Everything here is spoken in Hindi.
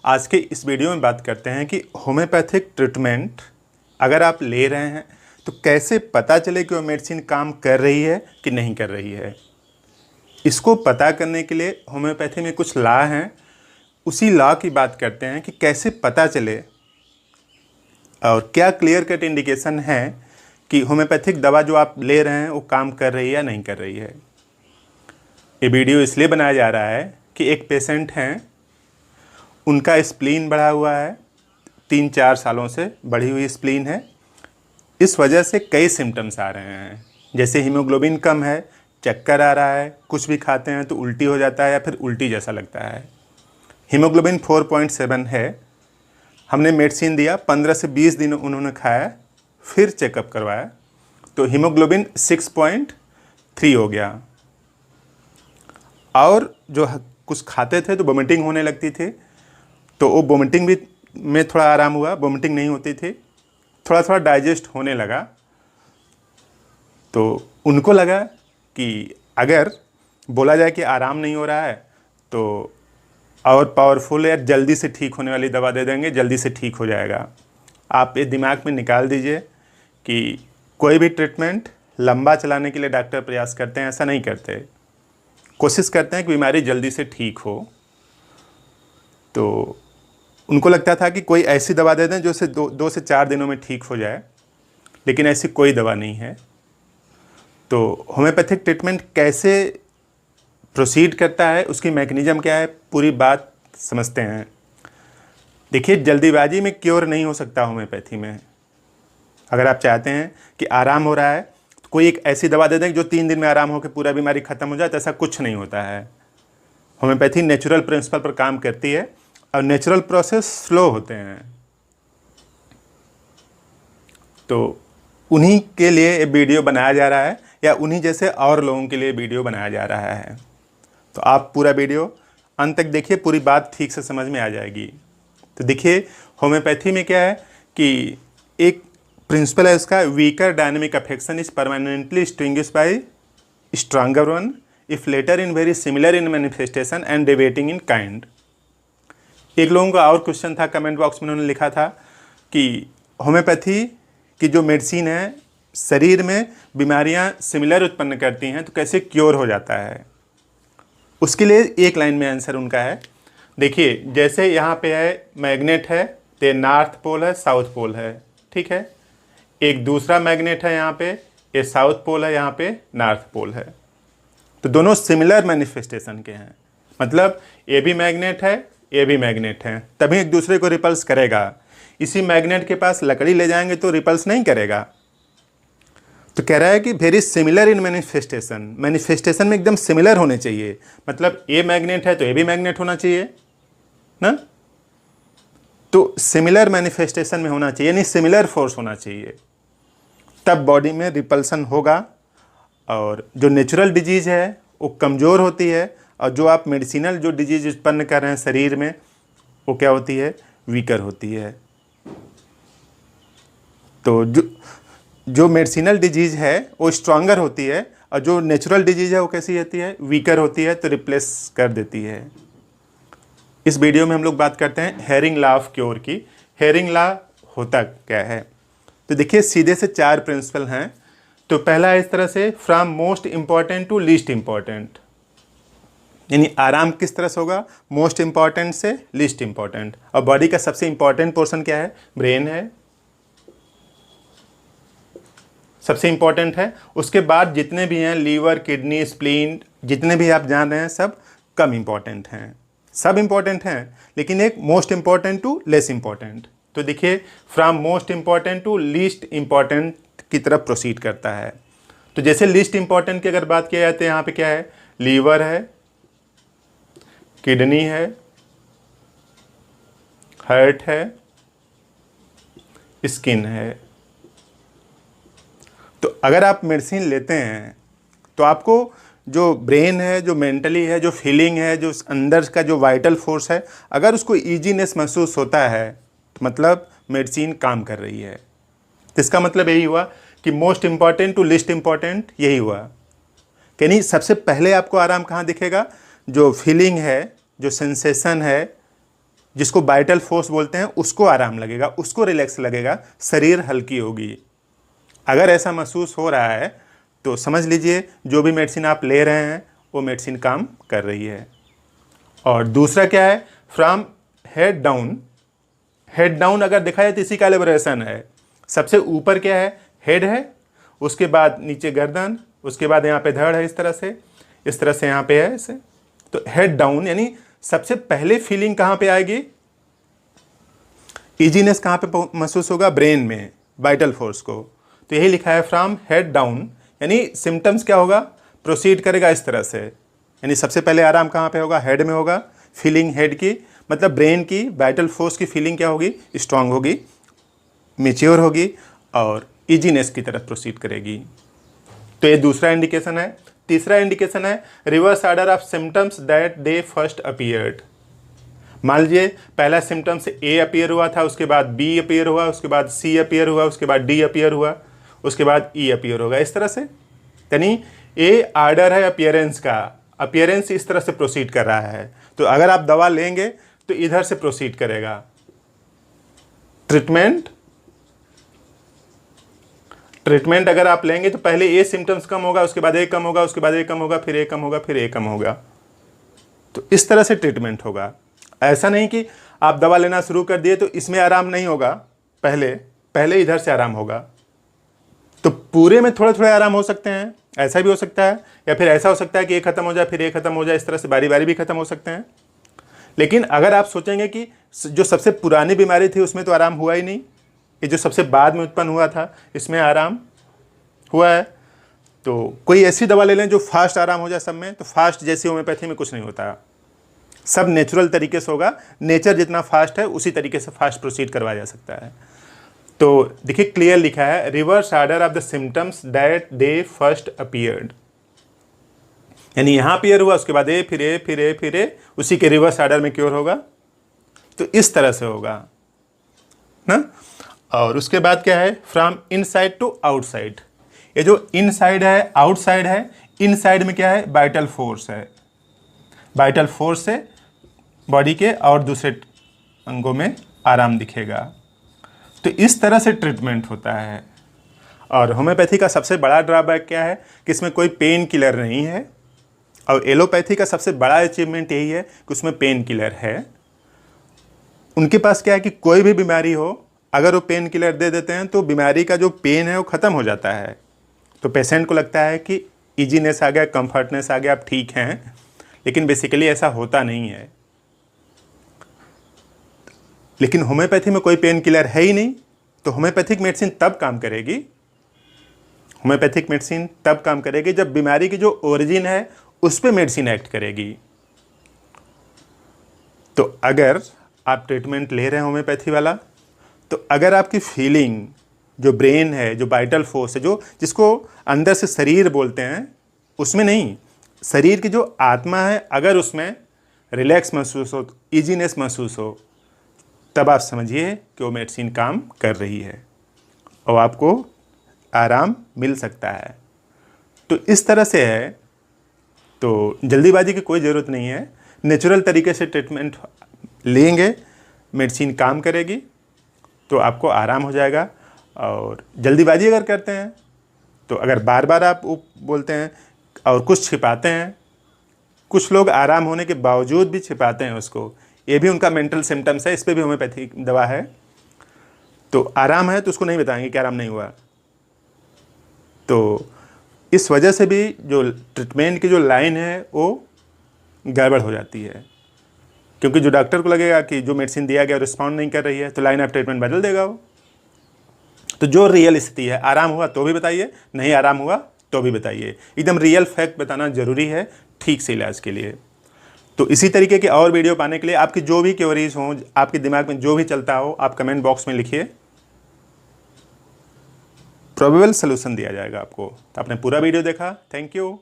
आज के इस वीडियो में बात करते हैं कि होम्योपैथिक ट्रीटमेंट अगर आप ले रहे हैं तो कैसे पता चले कि वो मेडिसिन काम कर रही है कि नहीं कर रही है। इसको पता करने के लिए होम्योपैथी में कुछ लॉ हैं, उसी लॉ की बात करते हैं कि कैसे पता चले और क्या क्लियर कट इंडिकेशन है कि होम्योपैथिक दवा जो आप ले रहे हैं वो काम कर रही है या नहीं कर रही है। ये वीडियो इसलिए बनाया जा रहा है कि एक पेशेंट हैं, उनका स्प्लीन बढ़ा हुआ है, 3-4 सालों से बढ़ी हुई स्प्लीन है। इस वजह से कई सिम्टम्स आ रहे हैं, जैसे हीमोग्लोबिन कम है, चक्कर आ रहा है, कुछ भी खाते हैं तो उल्टी हो जाता है या फिर उल्टी जैसा लगता है। हीमोग्लोबिन 4.7 है। हमने मेडिसिन दिया, 15 से 20 दिन उन्होंने खाया, फिर चेकअप करवाया तो हीमोग्लोबिन 6.3 हो गया। और जो कुछ खाते थे तो वोमिटिंग होने लगती थी, तो वो वोमिटिंग भी में थोड़ा आराम हुआ, वोमिटिंग नहीं होती थी, थोड़ा थोड़ा डाइजेस्ट होने लगा। तो उनको लगा कि अगर बोला जाए कि आराम नहीं हो रहा है तो और पावरफुल या जल्दी से ठीक होने वाली दवा दे देंगे, जल्दी से ठीक हो जाएगा। आप ये दिमाग में निकाल दीजिए कि कोई भी ट्रीटमेंट लंबा चलाने के लिए डॉक्टर प्रयास करते हैं, ऐसा नहीं करते। कोशिश करते हैं कि बीमारी जल्दी से ठीक हो। तो उनको लगता था कि कोई ऐसी दवा दे दें जो से 2 से 4 दिनों में ठीक हो जाए, लेकिन ऐसी कोई दवा नहीं है। तो होम्योपैथिक ट्रीटमेंट कैसे प्रोसीड करता है, उसकी मैकेनिज़्म क्या है, पूरी बात समझते हैं। देखिए, जल्दीबाजी में क्योर नहीं हो सकता होम्योपैथी में। अगर आप चाहते हैं कि आराम हो रहा है तो कोई एक ऐसी दवा दे दें जो 3 दिन में आराम होकर पूरा बीमारी ख़त्म हो जाए, तो ऐसा कुछ नहीं होता है। होम्योपैथी नेचुरल प्रिंसिपल पर काम करती है और नेचुरल प्रोसेस स्लो होते हैं। तो उन्हीं के लिए ये वीडियो बनाया जा रहा है, या उन्हीं जैसे और लोगों के लिए वीडियो बनाया जा रहा है। तो आप पूरा वीडियो अंत तक देखिए, पूरी बात ठीक से समझ में आ जाएगी। तो देखिए, होम्योपैथी में क्या है कि एक प्रिंसिपल है उसका, weaker dynamic affection is permanently extinguished by stronger one if latter in very similar in manifestation and deviating in kind. एक लोगों का और क्वेश्चन था, कमेंट बॉक्स में उन्होंने लिखा था कि होम्योपैथी की जो मेडिसिन है शरीर में बीमारियां सिमिलर उत्पन्न करती हैं तो कैसे क्योर हो जाता है। उसके लिए एक लाइन में आंसर उनका है। देखिए, जैसे यहाँ पे है मैग्नेट है, तो नॉर्थ पोल है, साउथ पोल है, ठीक है। एक दूसरा मैग्नेट है यहाँ पे, ये साउथ पोल है, यहाँ पे नॉर्थ पोल है। तो दोनों सिमिलर मैनिफेस्टेशन के हैं, मतलब ये भी मैग्नेट है, ये भी मैग्नेट है, तभी एक दूसरे को रिपल्स करेगा। इसी मैग्नेट के पास लकड़ी ले जाएंगे तो रिपल्स नहीं करेगा। तो कह रहा है कि very similar in manifestation, manifestation में एकदम सिमिलर होने चाहिए। मतलब ये मैग्नेट है तो ये भी मैग्नेट होना चाहिए ना, तो सिमिलर मैनिफेस्टेशन में होना चाहिए, यानी सिमिलर फोर्स होना चाहिए, तब बॉडी में रिपल्सन होगा और जो नेचुरल डिजीज़ है वो कमज़ोर होती है, और जो आप मेडिसिनल जो डिजीज़ उत्पन्न कर रहे हैं शरीर में वो क्या होती है, वीकर होती है। तो जो मेडिसिनल डिजीज़ है वो स्ट्रॉन्गर होती है, और जो नेचुरल डिजीज़ है वो कैसी होती है, वीकर होती है, तो रिप्लेस कर देती है। इस वीडियो में हम लोग बात करते हैं हेरिंग लॉ ऑफ क्योर की। हेरिंग लॉ होता क्या है, तो देखिए सीधे से 4 प्रिंसिपल हैं। तो पहला है इस तरह से, from most important to least important, यानी आराम किस तरह से होगा, मोस्ट इंपॉर्टेंट से लीस्ट इंपॉर्टेंट। और बॉडी का सबसे इंपॉर्टेंट पोर्शन क्या है, ब्रेन है, सबसे इंपॉर्टेंट है। उसके बाद जितने भी हैं, लीवर, किडनी, स्प्लीन, जितने भी आप जान रहे हैं सब कम इंपॉर्टेंट हैं। सब इंपॉर्टेंट हैं लेकिन एक most important to less important. तो देखिए, from most important to least important की तरफ प्रोसीड करता है। तो जैसे लीस्ट इंपॉर्टेंट की अगर बात किया जाए तो यहाँ पे क्या है, लीवर है, किडनी है, हार्ट है, स्किन है। तो अगर आप मेडिसिन लेते हैं तो आपको जो ब्रेन है, जो मेंटली है, जो फीलिंग है, जो अंदर का जो वाइटल फोर्स है, अगर उसको ईजीनेस महसूस होता है तो मतलब मेडिसिन काम कर रही है। तो इसका मतलब यही हुआ कि most important to least important, यही हुआ। यानी सबसे पहले आपको आराम कहाँ दिखेगा, जो फीलिंग है, जो सेंसेशन है, जिसको वाइटल फोर्स बोलते हैं, उसको आराम लगेगा, उसको रिलैक्स लगेगा, शरीर हल्की होगी। अगर ऐसा महसूस हो रहा है तो समझ लीजिए जो भी मेडिसिन आप ले रहे हैं वो मेडिसिन काम कर रही है। और दूसरा क्या है, from head down. Head down अगर देखा जाए तो इसी का एलिब्रेशन है। सबसे ऊपर क्या है, हेड है, उसके बाद नीचे गर्दन, उसके बाद यहाँ पे धड़ है, इस तरह से यहाँ पे है ऐसे। तो हेड डाउन यानी सबसे पहले फीलिंग कहाँ पे आएगी, इजीनेस कहाँ पे महसूस होगा, ब्रेन में, वाइटल फोर्स को। तो यही लिखा है फ्रॉम हेड डाउन, यानी सिम्टम्स क्या होगा, प्रोसीड करेगा इस तरह से। यानी सबसे पहले आराम कहाँ पे होगा, हेड में होगा। फीलिंग हेड की मतलब ब्रेन की, वाइटल फोर्स की फीलिंग क्या होगी, स्ट्रांग होगी, मेच्योर होगी और इजीनेस की तरफ प्रोसीड करेगी। तो ये दूसरा इंडिकेशन है। तीसरा इंडिकेशन है reverse order of symptoms that they first appeared. मान लीजिए पहला सिम्टम्स ए अपीयर हुआ था, उसके बाद बी अपीयर हुआ, उसके बाद सी अपीयर हुआ, उसके बाद डी अपीयर हुआ, उसके बाद ई अपीयर होगा, इस तरह से। यानी ए आर्डर है अपीयरेंस का, अपीयरेंस इस तरह से प्रोसीड कर रहा है। तो अगर आप दवा लेंगे तो इधर से प्रोसीड करेगा। ट्रीटमेंट अगर आप लेंगे तो पहले ए सिम्टम्स कम होगा, उसके बाद ए कम होगा, उसके बाद ए कम होगा, फिर ए कम होगा, फिर ए कम होगा। तो इस तरह से ट्रीटमेंट होगा। ऐसा नहीं कि आप दवा लेना शुरू कर दिए तो इसमें आराम नहीं होगा, पहले इधर से आराम होगा। तो पूरे में थोड़े थोड़े आराम हो सकते हैं, ऐसा भी हो सकता है, या फिर ऐसा हो सकता है कि ए खत्म हो जाए फिर ए खत्म हो जाए, इस तरह से बारी बारी भी खत्म हो सकते हैं। लेकिन अगर आप सोचेंगे कि जो सबसे पुरानी बीमारी थी उसमें तो आराम हुआ ही नहीं, ये जो सबसे बाद में उत्पन्न हुआ था इसमें आराम हुआ है, तो कोई ऐसी दवा ले लें जो फास्ट आराम हो जाए सब में। तो फास्ट जैसी होम्योपैथी में कुछ नहीं होता, सब नेचुरल तरीके से होगा। नेचर जितना फास्ट है उसी तरीके से फास्ट प्रोसीड करवाया जा सकता है। तो देखिए क्लियर लिखा है reverse order of the symptoms that they first appeared, यानी यहाँ अपीयर हुआ, उसके बाद ए, फिर ए, फिर ए, फिर ए, उसी के रिवर्स ऑर्डर में क्योर होगा। तो इस तरह से होगा ना। और उसके बाद क्या है, फ्रॉम इनसाइड टू आउटसाइड। ये जो इनसाइड है आउटसाइड है, इनसाइड में क्या है, वाइटल फोर्स है। वाइटल फोर्स से बॉडी के और दूसरे अंगों में आराम दिखेगा। तो इस तरह से ट्रीटमेंट होता है। और होम्योपैथी का सबसे बड़ा ड्रॉबैक क्या है कि इसमें कोई पेन किलर नहीं है, और एलोपैथी का सबसे बड़ा अचीवमेंट यही है कि उसमें पेन किलर है। उनके पास क्या है कि कोई भी बीमारी हो, अगर वो पेन किलर दे देते हैं तो बीमारी का जो पेन है वो ख़त्म हो जाता है। तो पेशेंट को लगता है कि इजीनेस आ गया, कंफर्टनेस आ गया, आप ठीक हैं, लेकिन बेसिकली ऐसा होता नहीं है। लेकिन होम्योपैथी में कोई पेन किलर है ही नहीं, तो होम्योपैथिक मेडिसिन तब काम करेगी, होम्योपैथिक मेडिसिन तब काम करेगी जब बीमारी की जो ओरिजिन है उस पर मेडिसिन एक्ट करेगी। तो अगर आप ट्रीटमेंट ले रहे हैं होम्योपैथी वाला, तो अगर आपकी फीलिंग जो ब्रेन है, जो वाइटल फोर्स है, जो जिसको अंदर से शरीर बोलते हैं, उसमें नहीं, शरीर की जो आत्मा है, अगर उसमें रिलैक्स महसूस हो, इजीनेस महसूस हो, तब आप समझिए कि वो मेडिसिन काम कर रही है और आपको आराम मिल सकता है। तो इस तरह से है। तो जल्दीबाजी की कोई ज़रूरत नहीं है, नेचुरल तरीके से ट्रीटमेंट लेंगे, मेडिसिन काम करेगी, तो आपको आराम हो जाएगा। और जल्दीबाजी अगर करते हैं तो अगर बार बार आप बोलते हैं और कुछ छिपाते हैं, कुछ लोग आराम होने के बावजूद भी छिपाते हैं उसको, ये भी उनका मेंटल सिम्टम्स है, इस पर भी होम्योपैथी दवा है। तो आराम है तो उसको नहीं बताएंगे कि आराम नहीं हुआ। तो इस वजह से भी जो ट्रीटमेंट की जो लाइन है वो गड़बड़ हो जाती है, क्योंकि जो डॉक्टर को लगेगा कि जो मेडिसिन दिया गया रिस्पॉन्ड नहीं कर रही है, तो लाइन ऑफ ट्रीटमेंट बदल देगा वो। तो जो रियल स्थिति है, आराम हुआ तो भी बताइए, नहीं आराम हुआ तो भी बताइए, एकदम रियल फैक्ट बताना जरूरी है ठीक से इलाज के लिए। तो इसी तरीके के और वीडियो पाने के लिए आपकी जो भी क्वेरीज हों, आपके दिमाग में जो भी चलता हो, आप कमेंट बॉक्स में लिखिए, प्रोबेबल सोल्यूशन दिया जाएगा आपको। तो आपने पूरा वीडियो देखा, थैंक यू।